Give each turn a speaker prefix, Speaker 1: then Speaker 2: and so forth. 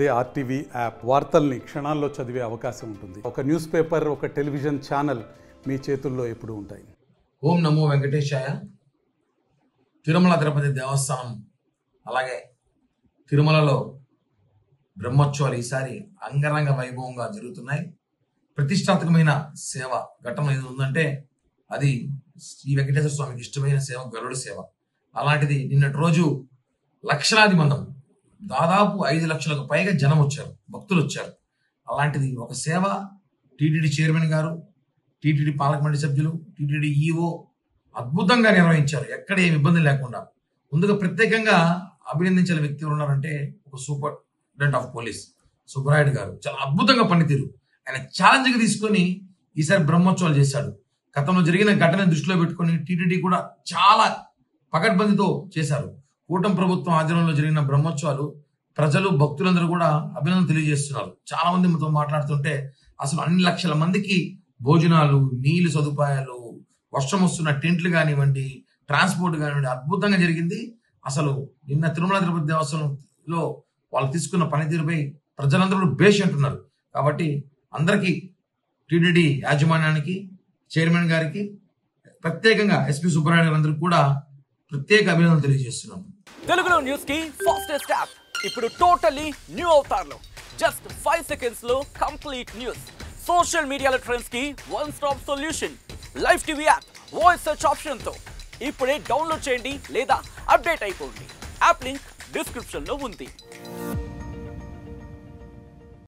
Speaker 1: అదే RTV app వార్తల్ని క్షణాల్లో చదివే అవకాశం ఉంటుంది. ఒక న్యూస్ పేపర్, ఒక టెలివిజన్ ఛానల్ మీ చేతుల్లో ఎప్పుడూ ఉంటాయి.
Speaker 2: ఓం నమో వెంకటేశాయ. తిరుమల తిరుపతి దేవస్థానం అలాగే తిరుమలలో బ్రహ్మోత్సవాలు ఈసారి అంగరంగ వైభవంగా జరుగుతున్నాయి. ప్రతిష్టాత్మకమైన సేవ ఘట్టం ఏది ఉందంటే అది శ్రీ వెంకటేశ్వర స్వామికి ఇష్టమైన సేవ గరుడ సేవ. అలాంటిది నిన్నటి రోజు లక్షలాది మందం, దాదాపు 5 లక్షలకు పైగా జనం వచ్చారు, భక్తులు వచ్చారు. అలాంటిది ఒక సేవ టీటీడీ చైర్మన్ గారు, టీటీడీ పాలక మండలి సభ్యులు, టీటీడీ ఈఓ అద్భుతంగా నిర్వహించారు, ఎక్కడ ఏమి ఇబ్బంది లేకుండా. ముందుగా ప్రత్యేకంగా అభినందించిన వ్యక్తి ఎవరు ఉన్నారంటే ఒక సూపరింటెండెంట్ ఆఫ్ పోలీస్ సుబ్బరాయుడు గారు. చాలా అద్భుతంగా పనితీరు. ఆయన ఛాలెంజ్గా తీసుకొని ఈసారి బ్రహ్మోత్సవాలు చేశాడు. గతంలో జరిగిన ఘటన దృష్టిలో పెట్టుకొని టీటీడీ కూడా చాలా పకడ్బందీతో చేశారు. కూటమి ప్రభుత్వం ఆధ్వర్యంలో జరిగిన బ్రహ్మోత్సవాలు ప్రజలు, భక్తులందరూ కూడా అభినందన తెలియజేస్తున్నారు. చాలా మంది మనతో మాట్లాడుతుంటే అసలు అన్ని లక్షల మందికి భోజనాలు, నీళ్లు సదుపాయాలు, వర్షం వస్తున్న టెంట్లు కానివ్వండి, ట్రాన్స్పోర్ట్ కానివ్వండి అద్భుతంగా జరిగింది. అసలు నిన్న తిరుమల తిరుపతి దేవస్థానంలో వాళ్ళు తీసుకున్న పనితీరుపై ప్రజలందరూ బేష్ అంటున్నారు. కాబట్టి అందరికీ, టీటీడీ యాజమాన్యానికి, చైర్మన్ గారికి, ప్రత్యేకంగా ఎస్పీ సుబ్బరాయుడు గారందరికీ కూడా ప్రత్యేక అభినందనలు తెలియజేస్తున్నాం.
Speaker 3: తెలుగులో న్యూస్ కి ఫాస్టెస్ట్ యాప్ ఇప్పుడు టోటల్లీ న్యూ అవతార్లో జస్ట్ 5 సెకండ్స్ లో కంప్లీట్ న్యూస్. సోషల్ మీడియాలో ట్రెండ్స్ కి one stop solution. Live TV app voice search option తో ఇప్పుడే డౌన్లోడ్ చేయండి లేదా అప్డేట్ అయిపోండి. యాప్ లింక్ డిస్క్రిప్షన్ లో ఉంది.